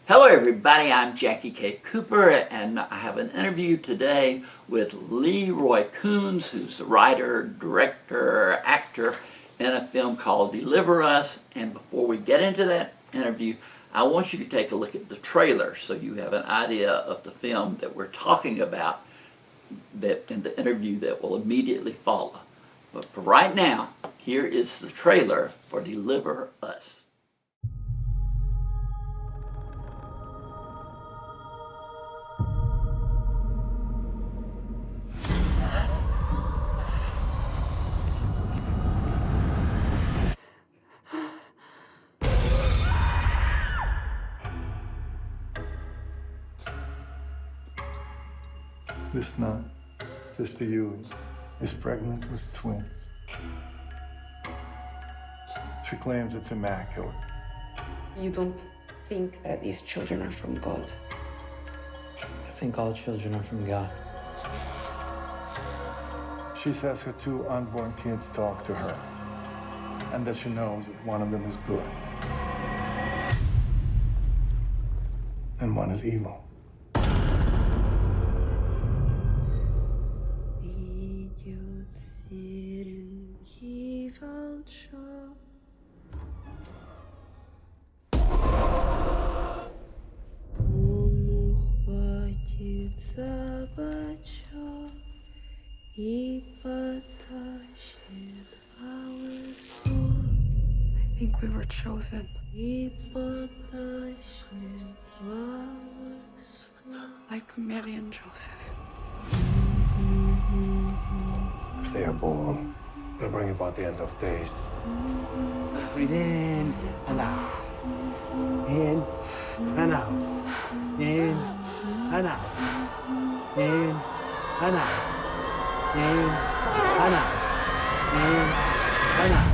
Hello, everybody. I'm Jackie K. Cooper, and I have an interview today with Lee Roy Kunz, who's the writer, director, actor in a film called Deliver Us. And before we get into that interview, I want you to take a look at the trailer so you have an idea of the film that we're talking about that in the interview that will immediately follow. But for right now, here is the trailer for Deliver Us. This nun, Sister Ewing, is pregnant with twins. She claims it's immaculate. You don't think that these children are from God? I think all children are from God. She says her two unborn kids talk to her, and that she knows that one of them is good, and one is evil. I think we were chosen. Like Mary and Joseph. If they are born, it'll bring about the end of days. Breathe in and out. In and out. In and out. In and out. In and out. In and out.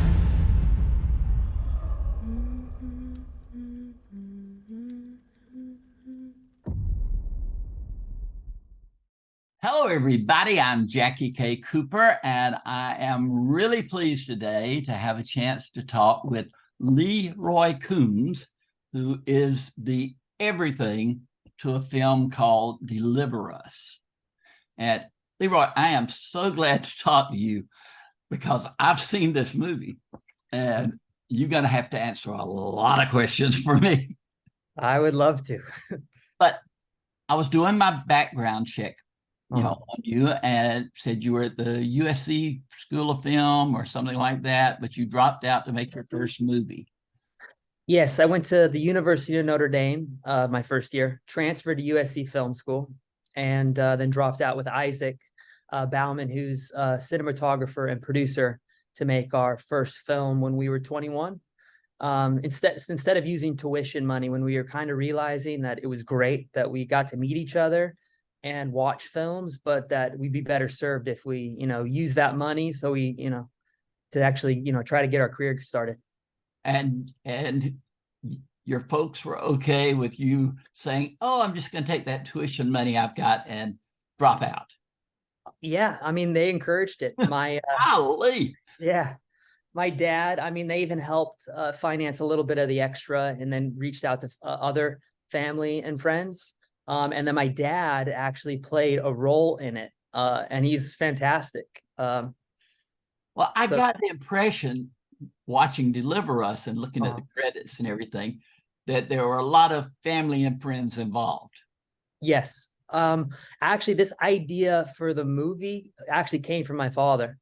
Hello, everybody. I'm Jackie K. Cooper, and I am really pleased today to have a chance to talk with Lee Roy Kunz, who is the everything to a film called Deliver Us. And Leroy, I am so glad to talk to you because I've seen this movie, and you're going to have to answer a lot of questions for me. I would love to. But I was doing my background check on you, and said you were at the USC School of Film or something like that, but you dropped out to make your first movie. Yes, I went to the University of Notre Dame my first year, transferred to USC Film School, and then dropped out with Isaac Bauman, who's a cinematographer and producer, to make our first film when we were 21. Instead of using tuition money, when we were kind of realizing that it was great that we got to meet each other and watch films, but that we'd be better served if we, use that money. So we, to actually, try to get our career started. And your folks were okay with you saying, "Oh, I'm just going to take that tuition money I've got and drop out"? Yeah, I mean, they encouraged it. Golly. Yeah, my dad. I mean, they even helped finance a little bit of the extra, and then reached out to other family and friends. And then my dad actually played a role in it, and he's fantastic. Well, I got the impression watching Deliver Us and looking at the credits and everything that there were a lot of family and friends involved. Yes. Actually, this idea for the movie actually came from my father.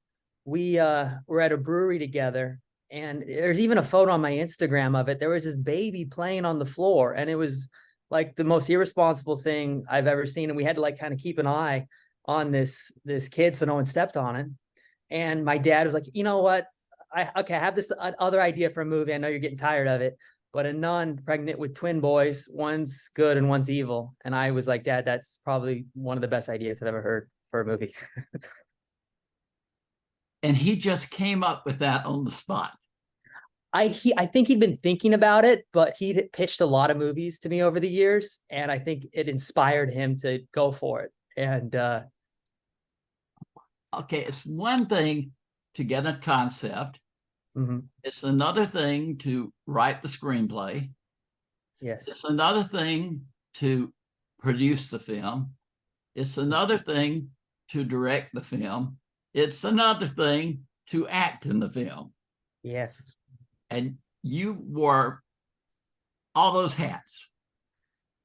We were at a brewery together, and there's even a photo on my Instagram of it. There was this baby playing on the floor, and it was like the most irresponsible thing I've ever seen. And we had to kind of keep an eye on this kid so no one stepped on him. And my dad was like, you know what? I have this other idea for a movie. I know you're getting tired of it, but a nun pregnant with twin boys, one's good and one's evil. And I was like, Dad, that's probably one of the best ideas I've ever heard for a movie. And he just came up with that on the spot. I think he'd been thinking about it, but he'd pitched a lot of movies to me over the years, and I think it inspired him to go for it. And okay, it's one thing to get a concept. Mm-hmm. It's another thing to write the screenplay. Yes. It's another thing to produce the film. It's another thing to direct the film. It's another thing to act in the film. Yes. And you wore all those hats.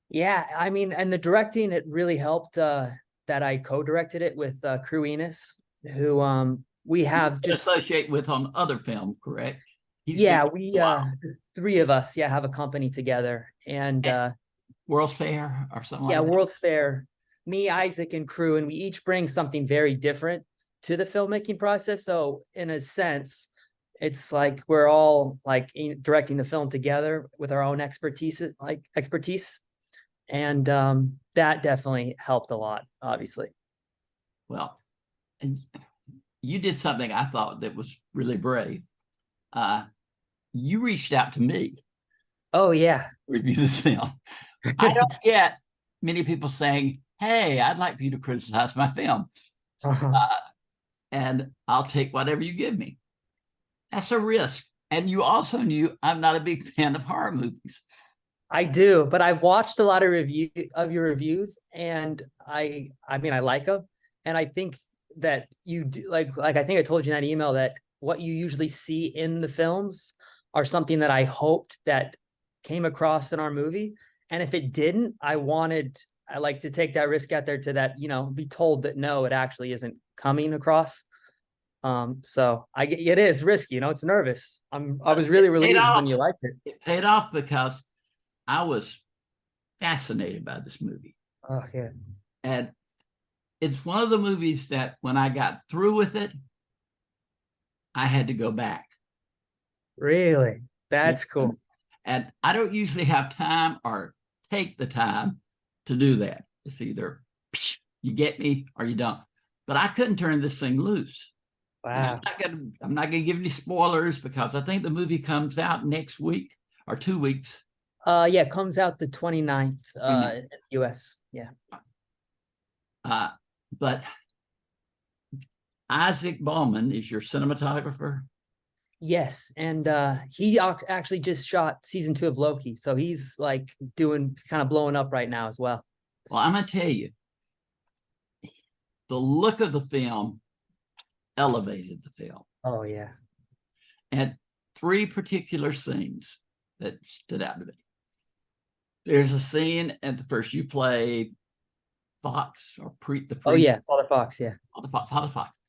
Yeah, I mean, and the directing, it really helped that I co-directed it with Crew Enos, who we have To just associate with on other film, correct? He's yeah, been we a while. three of us, yeah, have a company together. And World's Fair or something yeah, like that. World's Fair, me, Isaac, and Crew, and we each bring something very different to the filmmaking process. So in a sense, it's like we're all like directing the film together with our own expertise. And that definitely helped a lot, obviously. Well, and you did something I thought that was really brave. You reached out to me Oh yeah. to review this film. I don't get many people saying, "Hey, I'd like for you to criticize my film, and I'll take whatever you give me." That's a risk. And you also knew I'm not a big fan of horror movies. I do, but I've watched a lot of your reviews, and I mean I like them, and I think that you do like I think I told you in that email that what you usually see in the films are something that I hoped that came across in our movie, and if it didn't, I like to take that risk out there to that, be told that no, it actually isn't coming across. So it is risky, it's nervous. I was really relieved when you liked it. It paid off because I was fascinated by this movie. Oh yeah. And it's one of the movies that when I got through with it, I had to go back. Really? That's cool. And I don't usually have time or take the time to do that. It's either you get me or you don't. But I couldn't turn this thing loose. Wow. I'm not gonna give any spoilers because I think the movie comes out next week or 2 weeks. Yeah, it comes out the 29th in the US. Yeah. But Isaac Ballman is your cinematographer. Yes, and he actually just shot season 2 of Loki, so he's like doing kind of blowing up right now as well. Well, I'm gonna tell you, the look of the film elevated the film. Oh yeah. And 3 particular scenes that stood out to me. There's a scene at the first you play Fox or the priest. Oh yeah, Father Fox, yeah. Father Fox.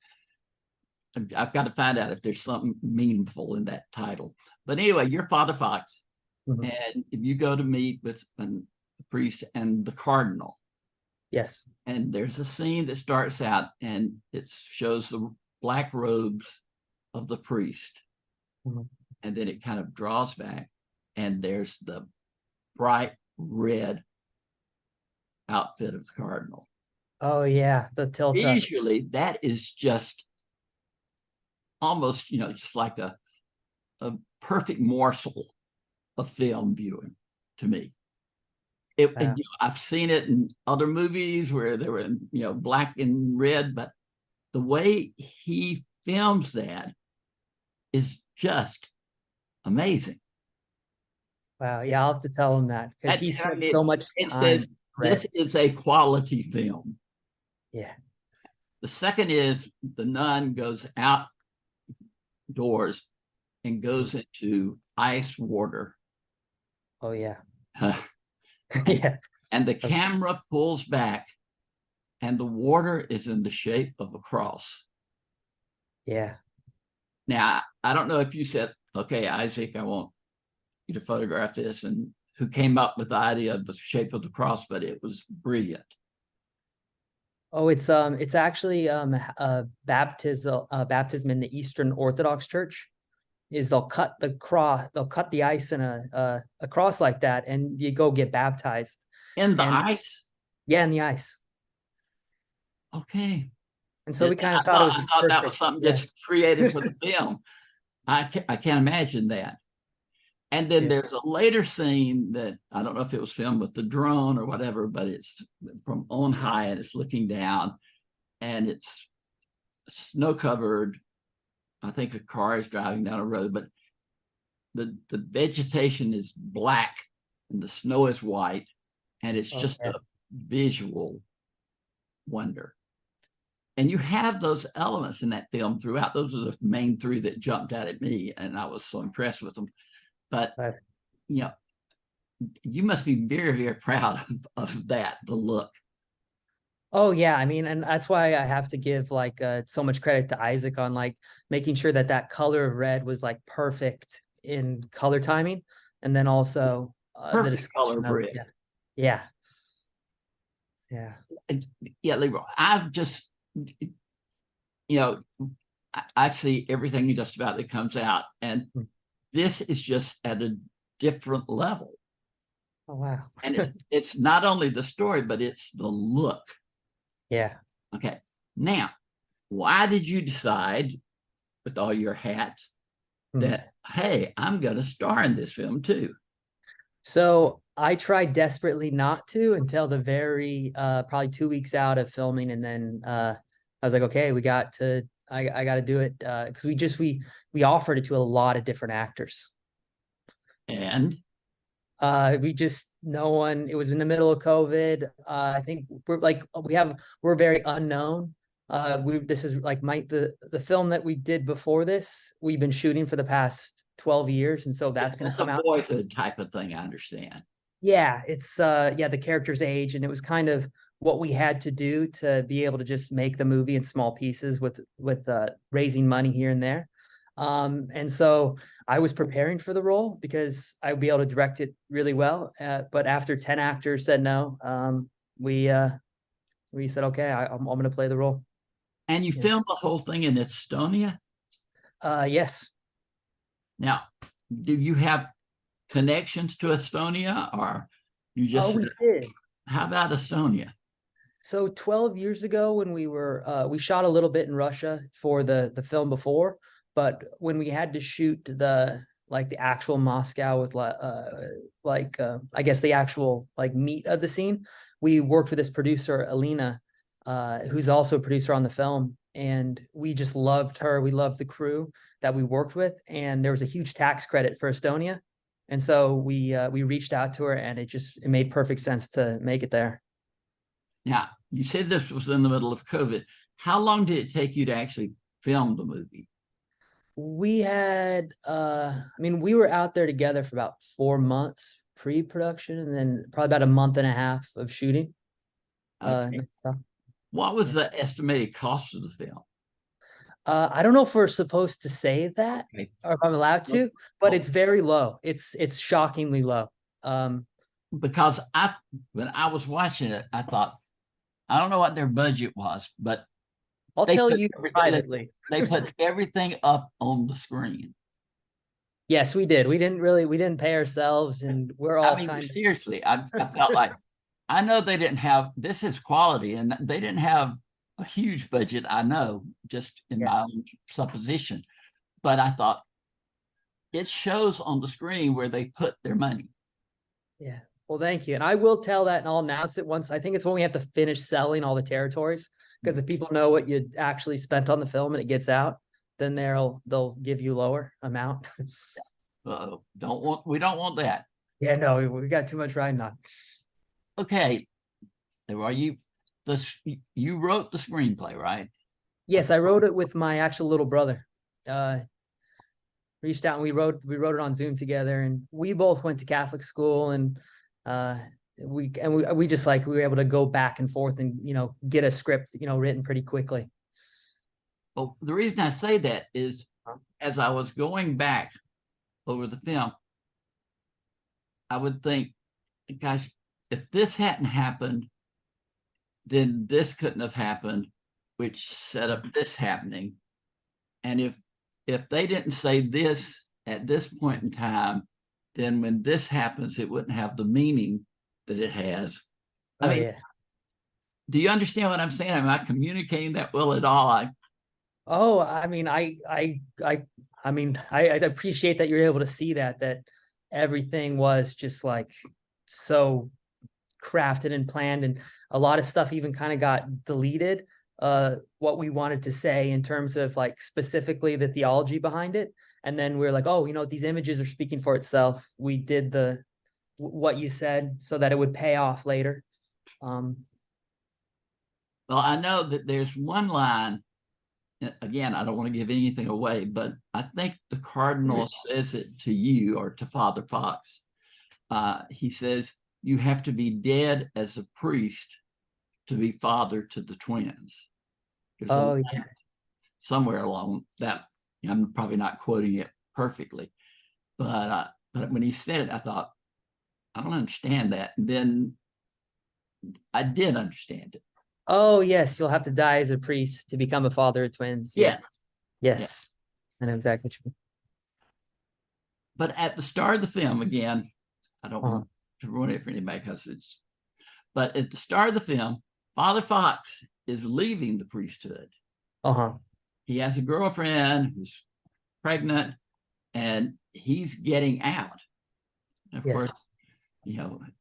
I've got to find out if there's something meaningful in that title. But anyway, you're Father Fox, and you go to meet with the priest and the cardinal. Yes. And there's a scene that starts out and it shows the black robes of the priest. And then it kind of draws back and there's the bright red outfit of the cardinal. Oh yeah, the tilt. Visually, that is just almost, just like a perfect morsel of film viewing to me. I've seen it in other movies where they were, black and red, but the way he films that is just amazing. Wow. Yeah, I'll have to tell him that because he spent so much time. It says this is a quality film. Yeah. The second is the nun goes outdoors and goes into ice water. Oh yeah. Yeah. And the camera pulls back and the water is in the shape of a cross. Yeah. Now, I don't know if you said, okay, Isaac, I want you to photograph this, and who came up with the idea of the shape of the cross, but it was brilliant. Oh, it's actually a baptism in the Eastern Orthodox Church. They'll cut the ice in a cross like that, and you go get baptized. In the ice? Yeah, in the ice. Okay. And so we kind of I thought that was something just created for the film. I can't imagine that. And then there's a later scene that I don't know if it was filmed with the drone or whatever, but it's from on high and it's looking down and it's snow covered. I think a car is driving down a road, but the vegetation is black and the snow is white, and it's Oh, just yeah. a visual wonder. And you have those elements in that film throughout. Those are the main three that jumped out at me, and I was so impressed with them. But That's, you know, you must be very, very proud of that, the look. oh yeah, I mean, and that's why I have to give like so much credit to Isaac on like making sure that that color of red was like perfect in color timing, and then also the Perfect color discussion of bread. yeah, yeah. Yeah, Leroy, I've just, I see everything just about that comes out, and Mm. this is just at a different level. Oh wow. And it's not only the story, but it's the look. Yeah. Okay. Now, why did you decide, with all your hats, Mm. that, hey, I'm going to star in this film too? So I tried desperately not to until the very probably 2 weeks out of filming, and then I was like, okay, I got to do it because we offered it to a lot of different actors. And We just no one. It was in the middle of COVID. I think we're very unknown. This is like the film that we did before this. We've been shooting for the past 12 years, and so that's going to it's come a out. boyhood type of thing, I understand. Yeah, it's yeah, the character's age, and it was kind of what we had to do to be able to just make the movie in small pieces with raising money here and there. And so I was preparing for the role because I would be able to direct it really well. But after 10 actors said no, we said, okay, I'm going to play the role. And you Yeah. filmed the whole thing in Estonia. Yes. Now, do you have connections to Estonia, or you Oh, just we did. how about Estonia? So 12 years ago when we shot a little bit in Russia for the film before, but when we had to shoot the actual Moscow with I guess the actual like meat of the scene, we worked with this producer Alina, who's also a producer on the film, and we just loved her. We loved the crew that we worked with, and there was a huge tax credit for Estonia, and so we reached out to her, and it made perfect sense to make it there. Now, you said this was in the middle of COVID. How long did it take you to actually film the movie? We had I mean, we were out there together for about 4 months pre-production, and then probably about a month and a half of shooting. Okay. And stuff. What was the estimated cost of the film? I don't know if we're supposed to say that Okay. or if I'm allowed to, but it's very low. It's shockingly low. Because when I was watching it, I thought, I don't know what their budget was, but I'll they tell put you everything- privately. they put everything up on the screen. Yes, we did. We didn't pay ourselves, and we're all I mean, kind of seriously, I felt like, I know they didn't have, this is quality, and they didn't have a huge budget, I know, just in my own supposition. But I thought, it shows on the screen where they put their money. yeah. Well, thank you. And I will tell that, and I'll announce it once. I think it's when we have to finish selling all the territories, because if people know what you actually spent on the film and it gets out, then they'll give you lower amount. We don't want that. Yeah, no, we got too much riding on. Okay, are you you wrote the screenplay, right? Yes, I wrote it with my actual little brother. Reached out and we wrote it on Zoom together, and we both went to Catholic school, and we just like we were able to go back and forth and get a script written pretty quickly. Well, the reason I say that is, as I was going back over the film, I would think, gosh, if this hadn't happened, then this couldn't have happened, which set up this happening. And if they didn't say this at this point in time, then when this happens, it wouldn't have the meaning that it has. I mean, yeah. Do you understand what I'm saying? Am I communicating that well at all? I mean, I appreciate that you're able to see that everything was just like so crafted and planned, and a lot of stuff even kind of got deleted. What we wanted to say in terms of like specifically the theology behind it, and then we're like, oh, these images are speaking for itself. We did the what you said so that it would pay off later. Um, Well, I know that there's one line, again, I don't want to give anything away, but I think the Cardinal says it to you or to Father Fox. He says, you have to be dead as a priest to be father to the twins. There's a oh line yeah. somewhere along that. I'm probably not quoting it perfectly, but when he said it, I thought, I don't understand that. And then I did understand it. Oh yes, you'll have to die as a priest to become a father of twins. Yeah. Yeah. Yes. I know exactly what you mean. But at the start of the film, again, I don't Uh-huh. want to ruin it for anybody because but at the start of the film, Father Fox is leaving the priesthood. Uh-huh. He has a girlfriend who's pregnant and he's getting out. And of Yes. course,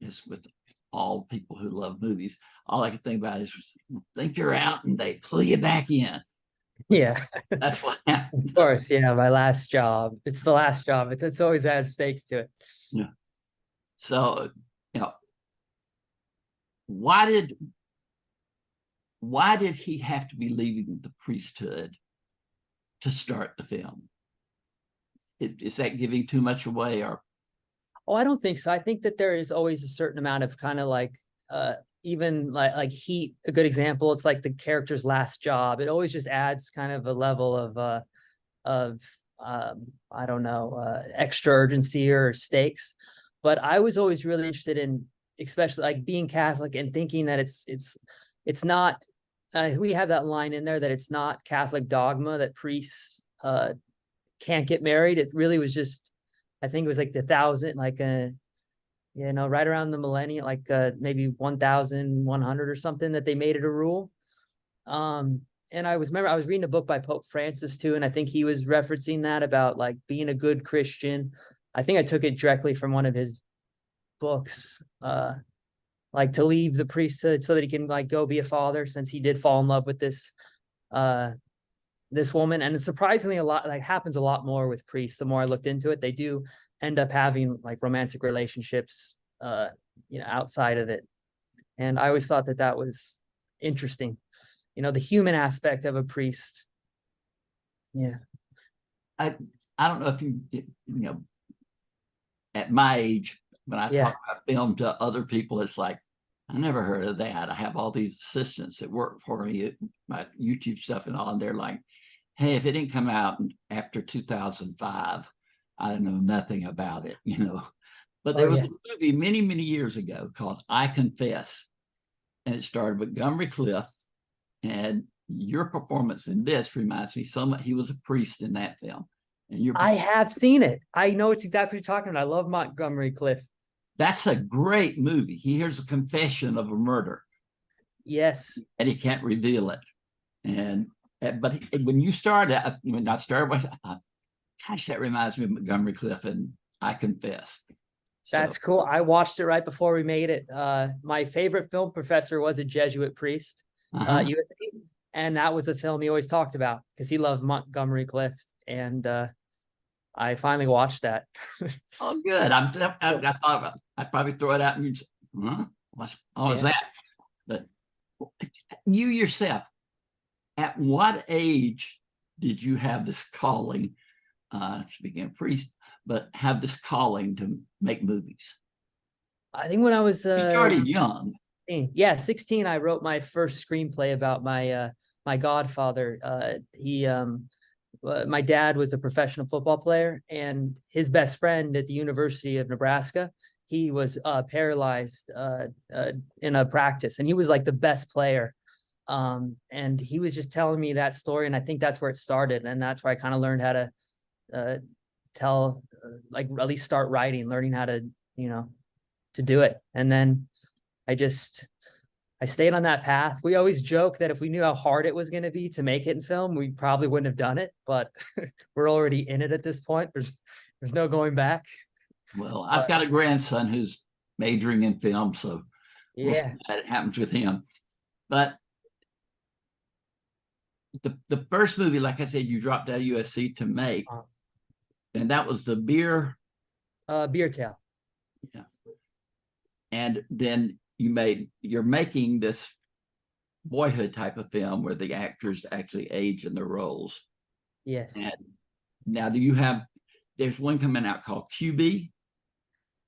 it's with all people who love movies. All I can think about is think you're out and they pull you back in. Yeah. That's what happened. Of course. Yeah. My last job. It's the last job. It's always added stakes to it. Yeah. So, why did he have to be leaving the priesthood to start the film? Is that giving too much away, or? Oh, I don't think so. I think that there is always a certain amount of kind of like even like Heat, a good example. It's like the character's last job. It always just adds kind of a level of I don't know, extra urgency or stakes. But I was always really interested in, especially like being Catholic and thinking that it's not. We have that line in there that it's not Catholic dogma that priests can't get married. It really was just, I think it was like the thousand, like right around the millennium, like maybe 1100 or something, that they made it a rule. And I was reading a book by Pope Francis too, and I think he was referencing that about like being a good Christian. I think I took it directly from one of his books, like to leave the priesthood so that he can like go be a father, since he did fall in love with this woman. And it's surprisingly a lot, like happens a lot more with priests. The more I looked into it, they do end up having like romantic relationships, outside of it. And I always thought that was interesting, the human aspect of a priest. Yeah. I don't know if at my age, when I talk about film to other people, it's like, I never heard of that. I have all these assistants that work for me at my YouTube stuff and all, and they're like, hey, if it didn't come out after 2005, I know nothing about it, But there was a movie many, many years ago called I Confess, and it starred Montgomery Clift, and your performance in this reminds me so much. He was a priest in that film. And I have seen it. I know it's exactly what you're talking about. I love Montgomery Clift. That's a great movie. He hears a confession of a murder. Yes. And he can't reveal it. But when you started, when I started, I thought, gosh, that reminds me of Montgomery Clift and I Confess. That's cool. I watched it right before we made it. My favorite film professor was a Jesuit priest, USC, and that was a film he always talked about because he loved Montgomery Clift. And I finally watched that. Oh, good. I thought I'd probably throw it out and you'd say, huh? What's that? But you yourself, at what age did you have this calling, speaking of priest, but have this calling to make movies? I think when I was you started young. 16, I wrote my first screenplay about my godfather. My dad was a professional football player, and his best friend at the University of Nebraska, he was paralyzed in a practice, and he was like the best player. And he was just telling me that story, and I think that's where it started, and that's where I kind of learned how to tell, like at least start writing, learning how to to do it. And then I stayed on that path. We always joke that if we knew how hard it was going to be to make it in film, we probably wouldn't have done it, but we're already in it at this point. There's no going back. Well, I've got a grandson who's majoring in film, so we'll see how it happens with him. But the first movie, like I said, you dropped out of USC to make, and that was the Beer Tale. Yeah. and then you're making this boyhood type of film where the actors actually age in their roles. Yes. And now there's one coming out called QB.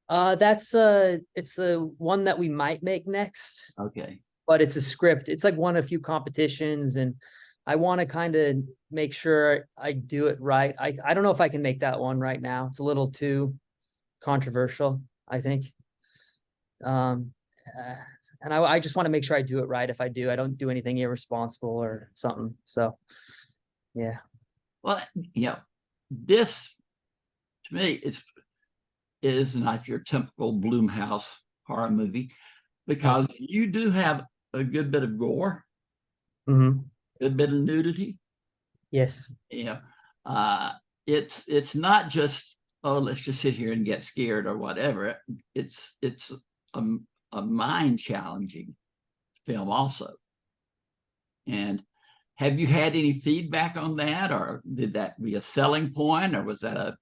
It's the one that we might make next, Okay. but it's a script. It's like won a few competitions, and I want to kind of make sure I do it right. I don't know if I can make that one right now. It's a little too controversial, I think. And I just want to make sure I do it right. If I do, I don't do anything irresponsible or something. So, yeah. Well, this to me is not your typical Blumhouse horror movie, because you do have a good bit of gore, Mm-hmm. a bit of nudity. Yes. It's not just, oh, let's just sit here and get scared or whatever. It's a mind challenging film also. And have you had any feedback on that, or did that be a selling point, or was that a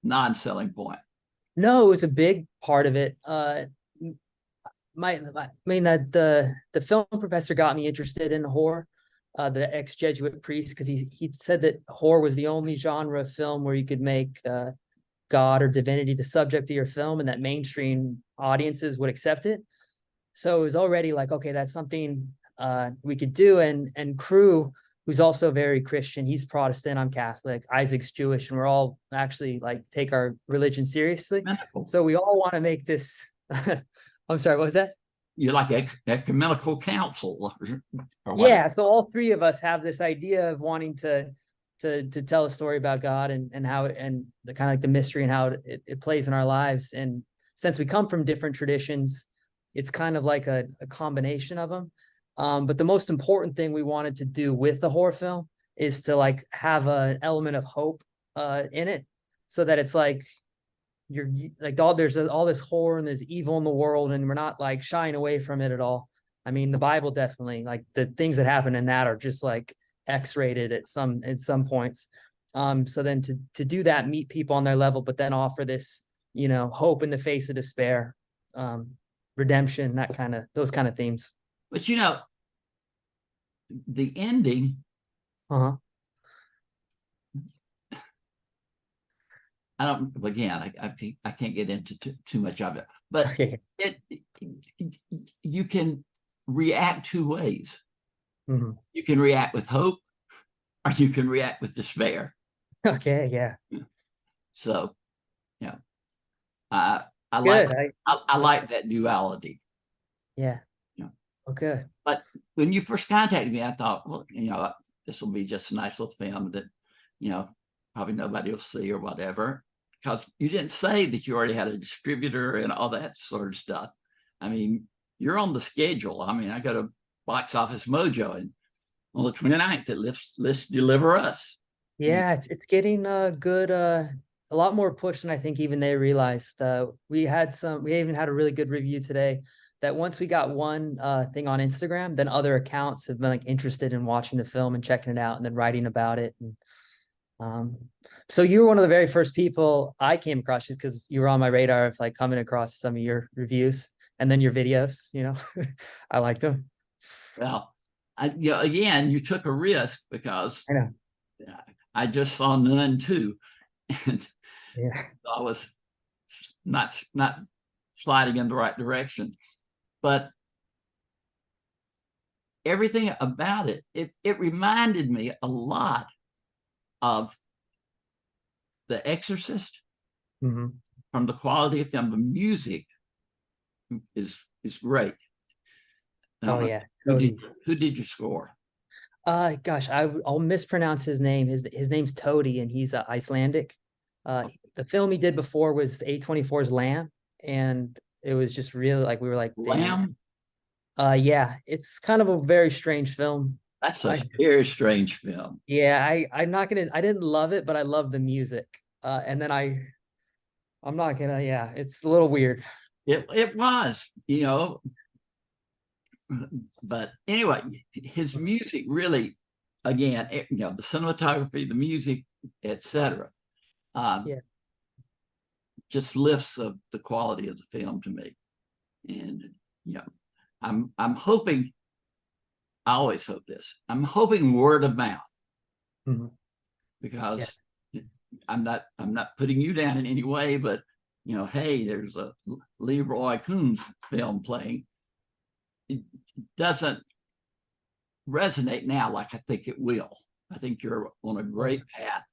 non-selling point? No, it was a big part of it. I mean that the film professor got me interested in horror, the ex-Jesuit priest, because he said that horror was the only genre of film where you could make God or divinity the subject of your film, and that mainstream audiences would accept it. So it was already like, okay, that's something we could do. And Crew, who's also very Christian, he's Protestant, I'm Catholic, Isaac's Jewish, and we're all actually like take our religion seriously. Ecumenical. So we all want to make this. I'm sorry, what was that? You're like ecumenical council, or what? Yeah, so all three of us have this idea of wanting to tell a story about God and how and the kind of like the mystery and how it plays in our lives. And since we come from different traditions, it's kind of like a combination of them. But the most important thing we wanted to do with the horror film is to like have an element of hope in it, so that it's like you're like there's all this horror and there's evil in the world, and we're not like shying away from it at all. I mean, the Bible definitely, like the things that happen in that are just like X-rated at some points. So then to do that, meet people on their level, but then offer this, hope in the face of despair, redemption, those kind of themes. But the ending, Uh-huh. I can't get into too much of it, but Okay. you can react two ways. Mm-hmm. You can react with hope, or you can react with despair. Okay, yeah. So, I Good. like that duality. Yeah. Yeah. Okay. But when you first contacted me, I thought, well, this will be just a nice little film that, probably nobody will see or whatever, because you didn't say that you already had a distributor and all that sort of stuff. I mean, you're on the schedule. I mean, I go to Box Office Mojo, and on the 29th, it lists Deliver Us. Yeah, it's getting good, a lot more push than I think even they realized. We even had a really good review today that once we got one thing on Instagram, then other accounts have been like interested in watching the film and checking it out and then writing about it. And so you were one of the very first people I came across, just because you were on my radar of like coming across some of your reviews and then your videos. I liked them. Well, again, you took a risk, because I know. I just saw Nun too, and Yeah. I was not sliding in the right direction, but everything about it reminded me a lot of The Exorcist. Mm-hmm. From the quality of film, the music is great. Oh yeah. Who did you score? Gosh, I'll mispronounce his name. His name's Toady, and he's Icelandic. The film he did before was A24's Lamb, and it was just really like we were like, damn. Lamb? Yeah, it's kind of a very strange film. That's a very strange film. Yeah, I didn't love it, but I love the music. And then I'm not gonna, yeah, it's a little weird. It was, but anyway, his music really, again, the cinematography, the music, etc. Yeah. Just lifts the quality of the film to me. And I'm hoping, I always hope this, I'm hoping word of mouth, because Yes. I'm not putting you down in any way, but hey, there's a Lee Roy Kunz film playing. It doesn't resonate now like I think it will. I think you're on a great path,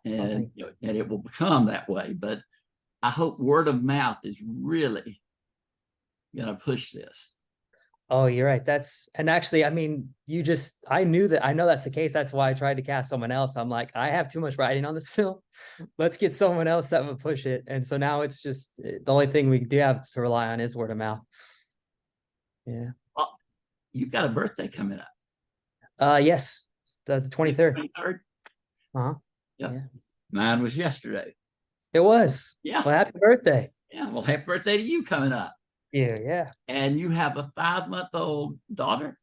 and and it will become that way. But I hope word of mouth is really going to push this. Oh, you're right. And actually, I mean, I know that's the case. That's why I tried to cast someone else. I'm like, I have too much writing on this film. Let's get someone else that would push it. And so now it's just the only thing we do have to rely on is word of mouth. Yeah. Well, you've got a birthday coming up. Yes. The 23rd. 23rd? Uh-huh. Yep. Yeah. Mine was yesterday. It was. Yeah. Well, happy birthday. Yeah. Well, happy birthday to you coming up. Yeah. And you have a 5-month-old daughter?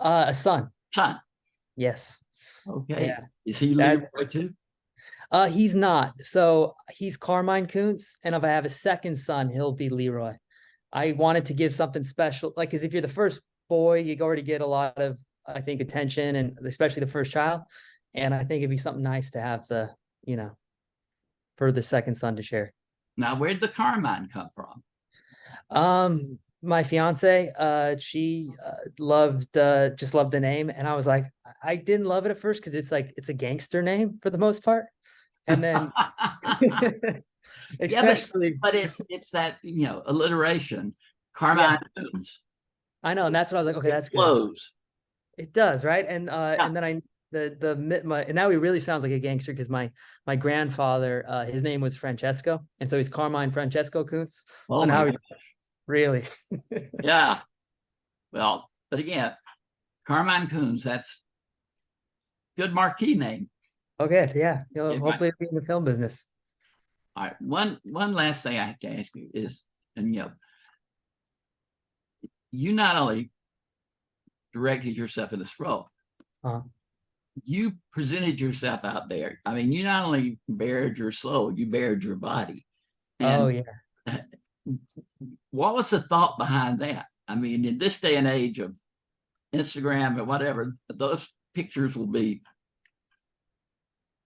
A son. Son. Yes. Okay. Yeah. Is he Lee Roy too? He's not. So he's Carmine Kuntz, and if I have a second son, he'll be Leroy. I wanted to give something special, like, because if you're the first boy, you already get a lot of, I think, attention, and especially the first child. And I think it'd be something nice to have for the second son to share. Now, where'd the Carmine come from? My fiance, she just loved the name, and I was like, I didn't love it at first because it's a gangster name for the most part, and then especially, but it's that alliteration, Carmine. I know, and that's what I was like. Okay, that's good. It does, right? And and then and now he really sounds like a gangster because my grandfather, his name was Francesco, and so he's Carmine Francesco Kuntz. So now he's really. Yeah. Well, but again, Carmine Kuntz, that's good marquee name. Okay, yeah. Hopefully it'll be in the film business. All right. One last thing I have to ask you is, and you not only directed yourself in this role, you presented yourself out there. I mean, you not only bared your soul, you bared your body. And what was the thought behind that? I mean, in this day and age of Instagram and whatever, those pictures will be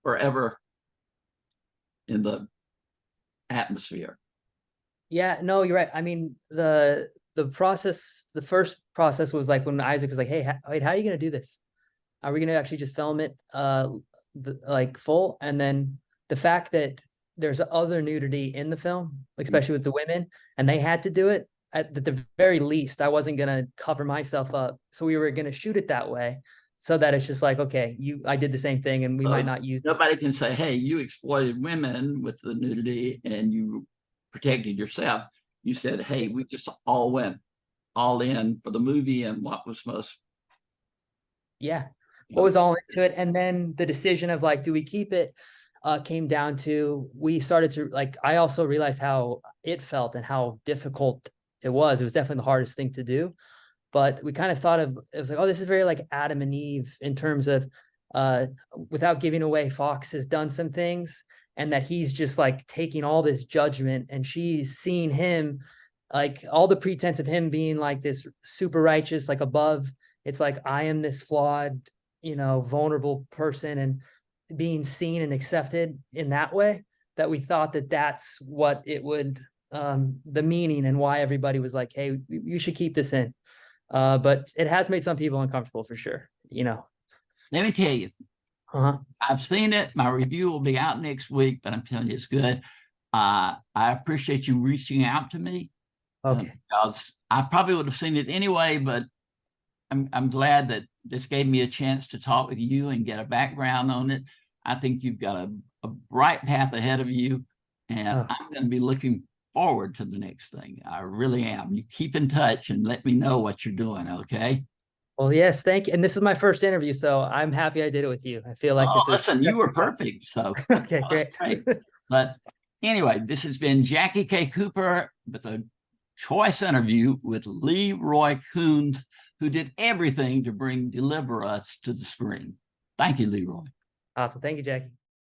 forever in the atmosphere. Yeah, no, you're right. I mean, the first process was like when Isaac was like, hey, how are you going to do this? Are we going to actually just film it like full? And then the fact that there's other nudity in the film, especially with the women, and they had to do it at the very least. I wasn't going to cover myself up. So we were going to shoot it that way so that it's just like, okay, I did the same thing, and we might not use. Nobody can say, hey, you exploited women with the nudity and you protected yourself. You said, hey, we just all went all in for the movie and what was most. Yeah. What was all into it. And then the decision of like, do we keep it, came down to, we started to like, I also realized how it felt and how difficult it was. It was definitely the hardest thing to do, but we kind of thought of, it was like, oh, this is very like Adam and Eve in terms of, without giving away, Fox has done some things, and that he's just like taking all this judgment, and she's seeing him, like all the pretense of him being like this super righteous, like above. It's like, I am this flawed, vulnerable person, and being seen and accepted in that way, that we thought that that's what it would, the meaning, and why everybody was like, hey, you should keep this in. But it has made some people uncomfortable for sure. Let me tell you, I've seen it. My review will be out next week, but I'm telling you, it's good. I appreciate you reaching out to me. Okay. Because I probably would have seen it anyway, but I'm glad that this gave me a chance to talk with you and get a background on it. I think you've got a bright path ahead of you, and I'm going to be looking forward to the next thing. I really am. You keep in touch and let me know what you're doing, okay? Well, yes, thank you. And this is my first interview, so I'm happy I did it with you. I feel like listen, you were perfect. So okay, great. But anyway, this has been Jackie K. Cooper with a choice interview with Lee Roy Kunz, who did everything to bring Deliver Us to the screen. Thank you, Lee Roy. Awesome. Thank you, Jackie.